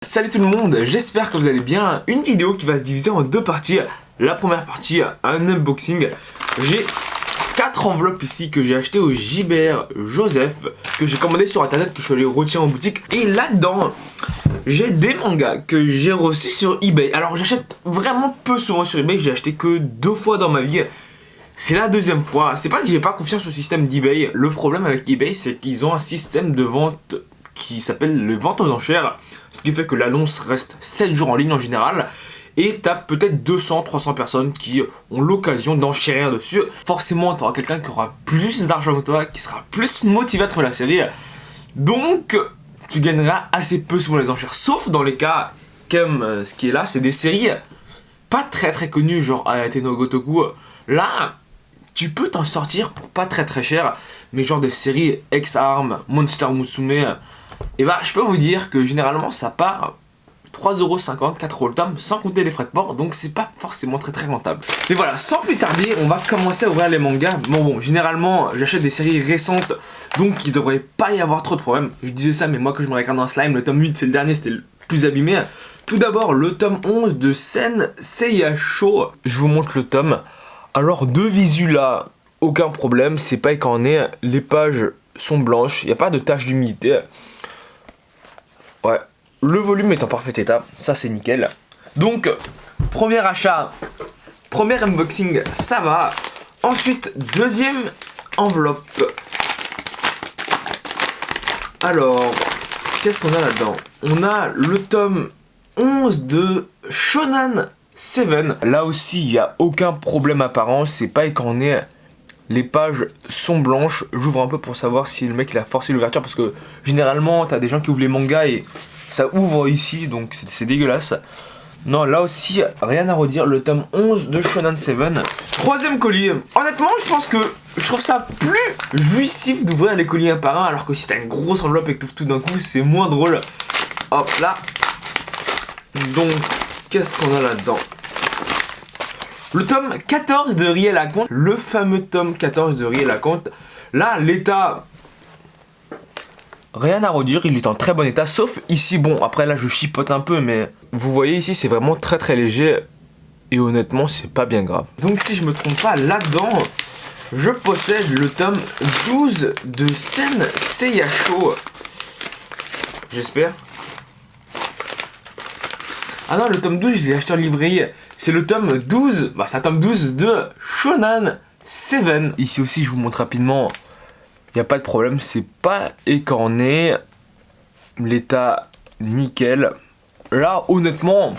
Salut tout le monde, j'espère que vous allez bien. Une vidéo qui va se diviser en deux parties. La première partie, un unboxing. J'ai 4 enveloppes ici que j'ai acheté au JBR Joseph, que j'ai commandé sur internet, que je suis allé retirer en boutique. Et là-dedans, j'ai des mangas que j'ai reçus sur eBay. Alors j'achète vraiment peu souvent sur eBay, j'ai acheté que 2 fois dans ma vie. C'est la deuxième fois. C'est pas que j'ai pas confiance au système d'eBay. Le problème avec eBay, c'est qu'ils ont un système de vente qui s'appelle le vente aux enchères. Ce qui fait que l'annonce reste 7 jours en ligne en général. Et t'as peut-être 200-300 personnes qui ont l'occasion d'enchérir dessus. Forcément, t'auras quelqu'un qui aura plus d'argent que toi, qui sera plus motivé à trouver la série. Donc, tu gagneras assez peu souvent les enchères. Sauf dans les cas comme ce qui est là, c'est des séries pas très connues, genre Ayate no Gotoku. Là, tu peux t'en sortir pour pas très cher. Mais genre des séries X-Arm, Monster Musume. Et bah, je peux vous dire que généralement ça part 3,50€, 4€ le tome, sans compter les frais de port, donc c'est pas forcément très rentable. Mais voilà, sans plus tarder, on va commencer à ouvrir les mangas. Bon, généralement j'achète des séries récentes, donc il devrait pas y avoir trop de problèmes. Je disais ça, mais moi quand je me regarde dans Slime, le tome 8 c'est le dernier, c'était le plus abîmé. Tout d'abord, le tome 11 de Sen Seiya Show. Je vous montre le tome. Alors, de visu là, aucun problème, c'est pas écorné, les pages sont blanches, il n'y a pas de tache d'humidité. Ouais, le volume est en parfait état, ça c'est nickel. Donc, premier achat, premier unboxing, ça va. Ensuite, deuxième enveloppe. Alors, qu'est-ce qu'on a là-dedans? On a le tome 11 de Shonen 7. Là aussi, il n'y a aucun problème apparent, c'est pas écorné. Les pages sont blanches. J'ouvre un peu pour savoir si le mec il a forcé l'ouverture, parce que généralement t'as des gens qui ouvrent les mangas et ça ouvre ici, donc c'est dégueulasse. Non, là aussi rien à redire. Le tome 11 de Shonen 7. Troisième colis. Honnêtement, je trouve ça plus jouissif d'ouvrir les colis un par un, alors que si t'as une grosse enveloppe et que t'ouvres tout d'un coup, c'est moins drôle. Hop là. Donc, qu'est-ce qu'on a là-dedans? Le tome 14 de Riel à Compte, le fameux tome 14 de Riel à Compte. Là, l'état, rien à redire, il est en très bon état, sauf ici, bon, après là je chipote un peu, mais vous voyez ici, c'est vraiment très léger, et honnêtement, c'est pas bien grave. Donc si je me trompe pas, là-dedans, je possède le tome 12 de Sen Seiya Show. J'espère. Ah non, le tome 12, je l'ai acheté en librairie. C'est le tome 12, bah c'est un tome 12 de Shonen 7. Ici aussi, je vous montre rapidement, il n'y a pas de problème, c'est pas écorné. L'état, nickel. Là, honnêtement,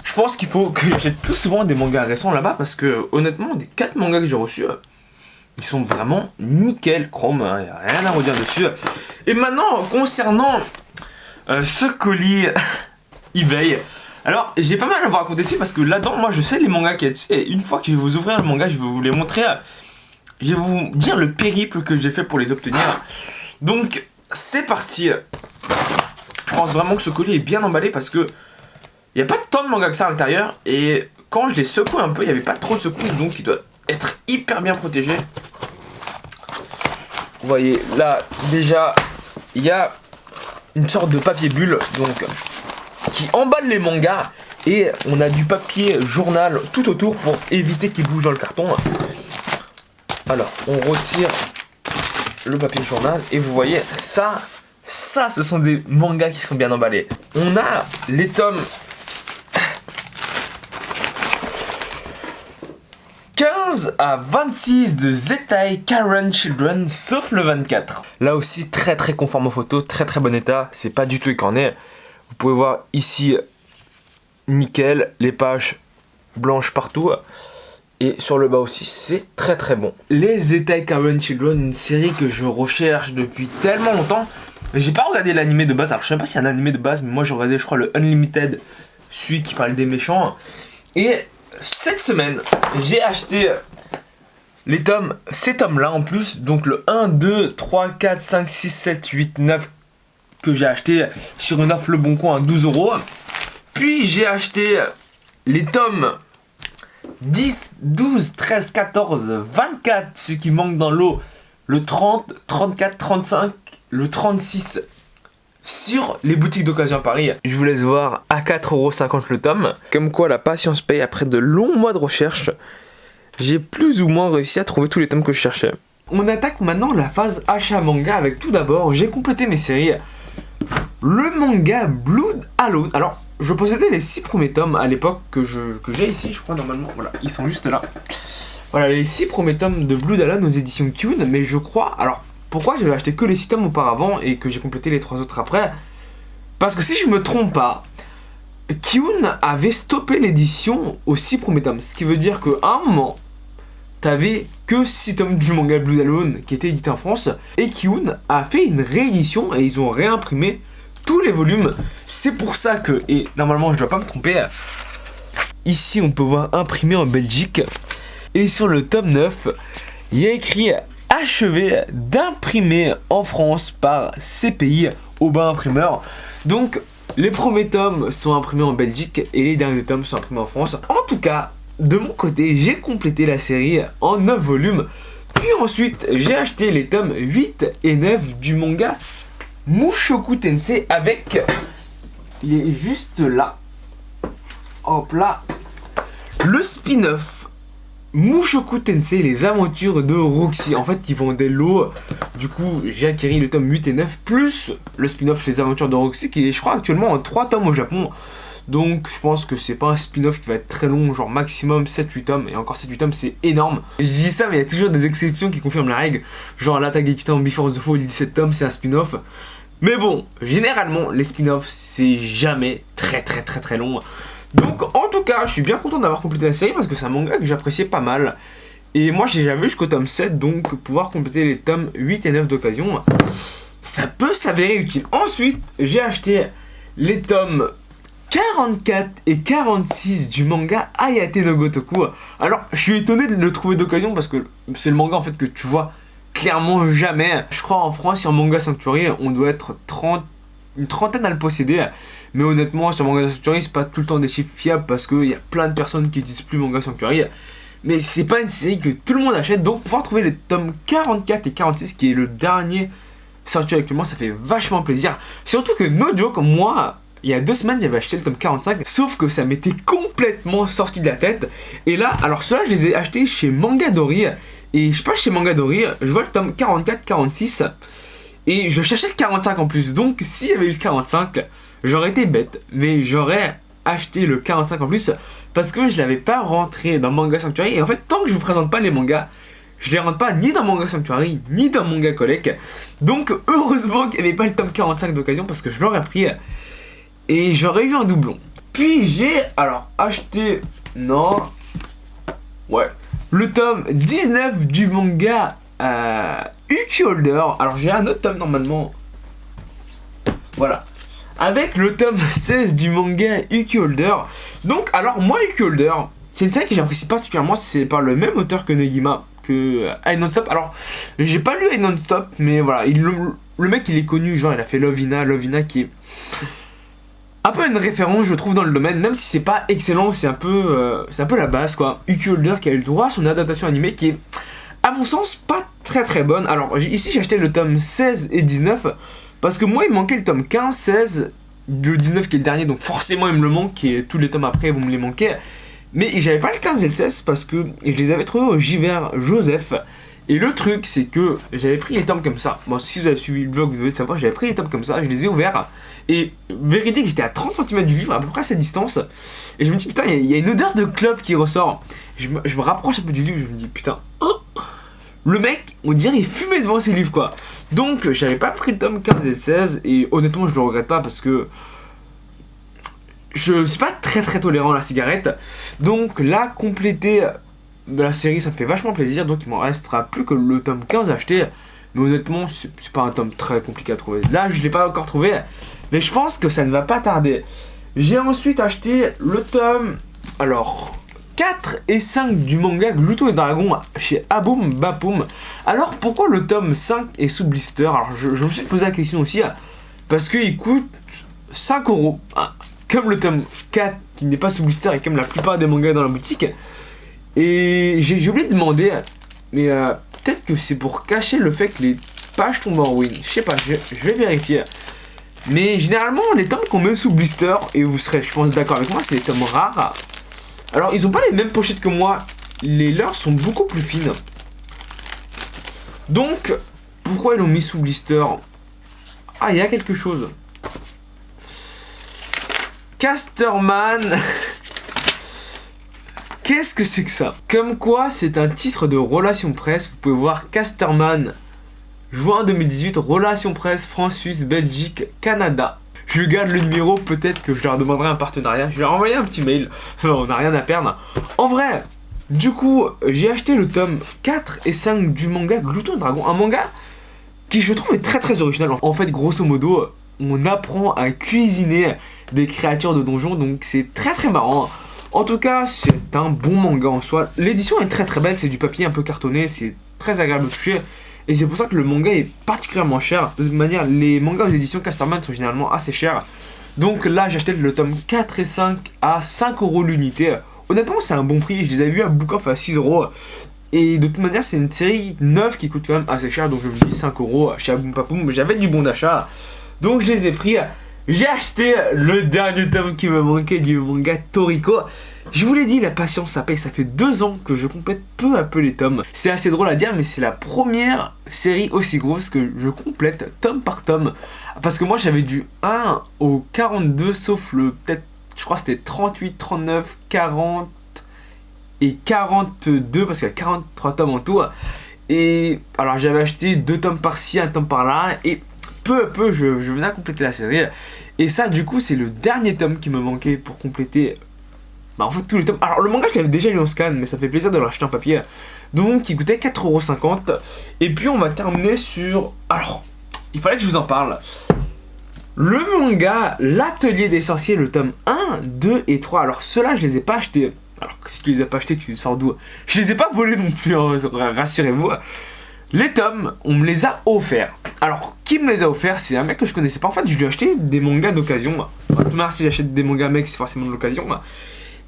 je pense qu'il faut que j'achète plus souvent des mangas récents là-bas, parce que, honnêtement, des 4 mangas que j'ai reçus, ils sont vraiment nickel, chrome, il n'y a rien à redire dessus. Et maintenant, concernant ce colis eBay. Alors, j'ai pas mal à vous raconter dessus, parce que là-dedans, moi je sais les mangas qu'il y a dessus, et une fois que je vais vous ouvrir le manga, je vais vous les montrer. Je vais vous dire le périple que j'ai fait pour les obtenir. Donc, c'est parti. Je pense vraiment que ce colis est bien emballé, parce que il n'y a pas tant de mangas que ça à l'intérieur, et quand je les secoue un peu, il n'y avait pas trop de secousses, donc il doit être hyper bien protégé. Vous voyez, là, déjà, il y a une sorte de papier bulle, donc qui emballe les mangas, et on a du papier journal tout autour pour éviter qu'il bouge dans le carton. Alors on retire le papier journal et vous voyez ça ce sont des mangas qui sont bien emballés. On a les tomes 15 à 26 de Zettai Karen Children, sauf le 24. Là aussi très conforme aux photos, très bon état, c'est pas du tout écorné. Vous pouvez voir ici, nickel, les pages blanches partout. Et sur le bas aussi, c'est très bon. Les Zettai Karen Children, une série que je recherche depuis tellement longtemps. J'ai pas regardé l'animé de base, alors je sais pas s'il y a un animé de base, mais moi j'ai regardé, je crois, le Unlimited, celui qui parlait des méchants. Et cette semaine, j'ai acheté les tomes, ces tomes-là en plus, donc le 1, 2, 3, 4, 5, 6, 7, 8, 9, que j'ai acheté sur une offre Le Bon Coin à 12€. Puis j'ai acheté les tomes 10, 12, 13, 14, 24, ce qui manque dans l'eau, le 30, 34, 35, le 36, sur les boutiques d'occasion à Paris. Je vous laisse voir à 4,50 € le tome. Comme quoi la patience paye. Après de longs mois de recherche, j'ai plus ou moins réussi à trouver tous les tomes que je cherchais. On attaque maintenant la phase achat manga avec tout d'abord, j'ai complété mes séries. Le manga Blood Alone. Alors, je possédais les 6 premiers tomes à l'époque que j'ai ici, je crois normalement. Voilà, ils sont juste là. Voilà, les 6 premiers tomes de Blood Alone aux éditions Kyun. Mais je crois... Alors, pourquoi j'avais acheté que les 6 tomes auparavant et que j'ai complété les 3 autres après? Parce que si je me trompe pas, Kyun avait stoppé l'édition aux 6 premiers tomes. Ce qui veut dire qu'à un moment, t'avais que 6 tomes du manga Blood Alone qui était édité en France. Et Kyun a fait une réédition et ils ont réimprimé tous les volumes. C'est pour ça que, et normalement je dois pas me tromper, ici on peut voir imprimé en Belgique. Et sur le tome 9, il y a écrit achevé d'imprimer en France par CPI Aubin Imprimeur. Donc les premiers tomes sont imprimés en Belgique et les derniers tomes sont imprimés en France. En tout cas, de mon côté, j'ai complété la série en 9 volumes. Puis ensuite, j'ai acheté les tomes 8 et 9 du manga Mushoku Tensei avec... Il est juste là. Hop là. Le spin-off Mushoku Tensei, les aventures de Roxy. En fait, ils vendent des lots. Du coup, j'ai acquis le tome 8 et 9 plus le spin-off Les aventures de Roxy qui est, je crois, actuellement en 3 tomes au Japon. Donc je pense que c'est pas un spin-off qui va être très long, genre maximum 7-8 tomes, et encore 7-8 tomes c'est énorme. Je dis ça mais il y a toujours des exceptions qui confirment la règle, genre l'attaque des titans Before the Fall, 17 tomes c'est un spin-off. Mais bon, généralement les spin-offs c'est jamais très long. Donc en tout cas je suis bien content d'avoir complété la série parce que c'est un manga que j'appréciais pas mal. Et moi j'avais jusqu'au tome 7, donc pouvoir compléter les tomes 8 et 9 d'occasion, ça peut s'avérer utile. Ensuite j'ai acheté les tomes 44 et 46 du manga Ayate no Gotoku. Alors je suis étonné de le trouver d'occasion parce que c'est le manga en fait que tu vois clairement jamais. Je crois en France sur Manga Sanctuary on doit être une trentaine à le posséder. Mais honnêtement sur Manga Sanctuary c'est pas tout le temps des chiffres fiables parce qu'il y a plein de personnes qui utilisent plus Manga Sanctuary. Mais c'est pas une série que tout le monde achète, donc pouvoir trouver les tomes 44 et 46 qui est le dernier sorti actuellement, ça fait vachement plaisir. Surtout que no joke, moi il y a 2 semaines, j'avais acheté le tome 45, sauf que ça m'était complètement sorti de la tête. Et là, alors ceux-là, je les ai achetés chez Mangadori. Et je passe chez Mangadori, je vois le tome 44, 46, et je cherchais le 45 en plus. Donc, s'il y avait eu le 45, j'aurais été bête, mais j'aurais acheté le 45 en plus, parce que je l'avais pas rentré dans Manga Sanctuary. Et en fait, tant que je vous présente pas les mangas, je les rentre pas ni dans Manga Sanctuary, ni dans Manga Collect. Donc, heureusement qu'il n'y avait pas le tome 45 d'occasion, parce que je l'aurais pris... Et j'aurais eu un doublon. Puis j'ai alors acheté... Non. Ouais. Le tome 19 du manga Uki Holder. Alors j'ai un autre tome normalement. Voilà. Avec le tome 16 du manga Uki Holder. Donc alors moi Uki Holder, c'est une série que j'apprécie particulièrement. C'est par le même auteur que Negima, que Ai Non-Stop. Alors j'ai pas lu Ai Non-Stop, mais voilà. Le mec il est connu, genre il a fait Love Hina qui est... un peu une référence je trouve dans le domaine, même si c'est pas excellent, c'est un peu la base quoi. Uki Holder qui a eu le droit à son adaptation animée qui est à mon sens pas très bonne. Alors ici j'ai acheté le tome 16 et 19 parce que moi il me manquait le tome 15, 16, le 19 qui est le dernier, donc forcément il me le manque et tous les tomes après vont me les manquer. Mais j'avais pas le 15 et le 16 parce que je les avais trouvés au Gibert Joseph. Et le truc c'est que j'avais pris les tomes comme ça. Bon, si vous avez suivi le vlog vous devez le savoir, j'avais pris les tomes comme ça, je les ai ouverts. Et véridique, j'étais à 30 cm du livre, à peu près à cette distance. Et je me dis putain, il y a une odeur de clope qui ressort. Je me rapproche un peu du livre, je me dis putain, oh, le mec, on dirait il fumait devant ses livres quoi. Donc j'avais pas pris le tome 15 et 16. Et honnêtement je le regrette pas parce que je suis pas très tolérant à la cigarette. Donc là, compléter la série ça me fait vachement plaisir. Donc il m'en restera plus que le tome 15 à acheter. Mais honnêtement c'est pas un tome très compliqué à trouver. Là je l'ai pas encore trouvé, mais je pense que ça ne va pas tarder. J'ai ensuite acheté le tome alors 4 et 5 du manga Gluto et Dragon chez Aboum Bapoum. Alors pourquoi le tome 5 est sous blister? Alors je me suis posé la question aussi, parce qu'il coûte 5 €, hein, comme le tome 4 qui n'est pas sous blister et comme la plupart des mangas dans la boutique. Et j'ai oublié de demander, mais peut-être que c'est pour cacher le fait que les pages tombent en ruine. Je sais pas, je vais vérifier. Mais généralement, les tomes qu'on met sous blister, et vous serez, je pense, d'accord avec moi, c'est les tomes rares. Alors, ils ont pas les mêmes pochettes que moi. Les leurs sont beaucoup plus fines. Donc, pourquoi ils l'ont mis sous blister? Ah, il y a quelque chose. Casterman. Qu'est-ce que c'est que ça? Comme quoi, c'est un titre de Relation Presse. Vous pouvez voir Casterman, juin 2018, Relation Presse, France, Suisse, Belgique, Canada. Je garde le numéro, peut-être que je leur demanderai un partenariat. Je vais leur envoyer un petit mail. On n'a rien à perdre. En vrai, du coup, j'ai acheté le tome 4 et 5 du manga Glouton Dragon. Un manga qui, je trouve, est très très original. En fait, grosso modo, on apprend à cuisiner des créatures de donjon. Donc, c'est très très marrant. En tout cas, c'est un bon manga en soi. L'édition est très très belle. C'est du papier un peu cartonné. C'est très agréable de toucher. Et c'est pour ça que le manga est particulièrement cher. De toute manière, les mangas aux éditions Casterman sont généralement assez chers. Donc là, j'ai acheté le tome 4 et 5 à 5 € l'unité. Honnêtement, c'est un bon prix. Je les avais vus à Book Off à 6 €. Et de toute manière, c'est une série neuve qui coûte quand même assez cher. Donc je me dis 5 € chez Aboum Papoum. J'avais du bon d'achat. Donc je les ai pris. J'ai acheté le dernier tome qui me manquait du manga Toriko. Je vous l'ai dit, la patience ça paye, ça fait 2 ans que je complète peu à peu les tomes. C'est assez drôle à dire, mais c'est la première série aussi grosse que je complète tome par tome. Parce que moi j'avais du 1 au 42, sauf le peut-être, je crois que c'était 38, 39, 40 et 42, parce qu'il y a 43 tomes en tout. Et alors j'avais acheté 2 tomes par-ci, 1 tome par-là, et peu à peu je venais à compléter la série. Et ça du coup c'est le dernier tome qui me manquait pour compléter. Bah en fait tous les tomes. Alors le manga je l'avais déjà lu en scan, mais ça fait plaisir de l'acheter en papier. Donc il coûtait 4,50 €. Et puis on va terminer sur... Alors, il fallait que je vous en parle. Le manga L'Atelier des Sorciers, le tome 1, 2 et 3. Alors ceux-là je les ai pas achetés. Alors si tu les as pas achetés, tu sors d'où? Je les ai pas volés non plus, hein, rassurez-vous. Les tomes, on me les a offerts. Alors, qui me les a offerts? C'est un mec que je connaissais pas. En fait, je lui ai acheté des mangas d'occasion. Merci, j'achète des mangas mecs, c'est forcément de l'occasion.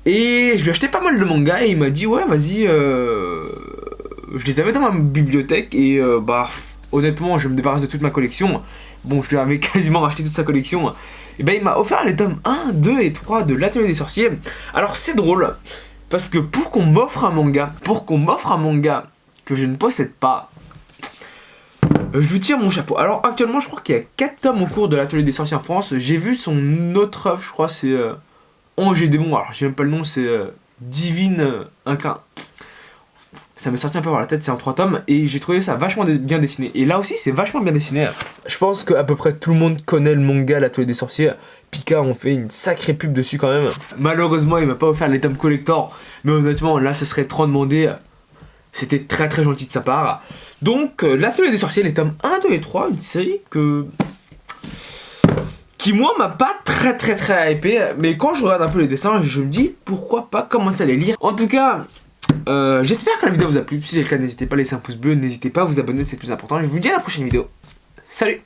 Et je lui ai acheté pas mal de mangas et il m'a dit ouais vas-y, je les avais dans ma bibliothèque et bah honnêtement je me débarrasse de toute ma collection. Bon, je lui avais quasiment racheté toute sa collection. Et ben il m'a offert les tomes 1, 2 et 3 de L'Atelier des Sorciers. Alors c'est drôle parce que pour qu'on m'offre un manga que je ne possède pas, je lui tire mon chapeau. Alors actuellement je crois qu'il y a 4 tomes au cours de L'Atelier des Sorciers en France. J'ai vu son autre œuvre, je crois c'est Ange et Démon, alors j'ai même pas le nom, c'est Divine Incarn. Ça m'est sorti un peu par la tête, c'est en 3 tomes, et j'ai trouvé ça vachement bien dessiné. Et là aussi, c'est vachement bien dessiné. Je pense qu'à peu près tout le monde connaît le manga L'Atelier des Sorciers. Pika ont fait une sacrée pub dessus quand même. Malheureusement, il m'a pas offert les tomes collector, mais honnêtement, là, ce serait trop demandé. C'était très très gentil de sa part. Donc, L'Atelier des Sorciers, les tomes 1, 2 et 3, une série qui moi m'a pas très hypé, mais quand je regarde un peu les dessins, je me dis pourquoi pas commencer à les lire. En tout cas, j'espère que la vidéo vous a plu. Si c'est le cas, n'hésitez pas à laisser un pouce bleu, n'hésitez pas à vous abonner, c'est le plus important. Je vous dis à la prochaine vidéo. Salut!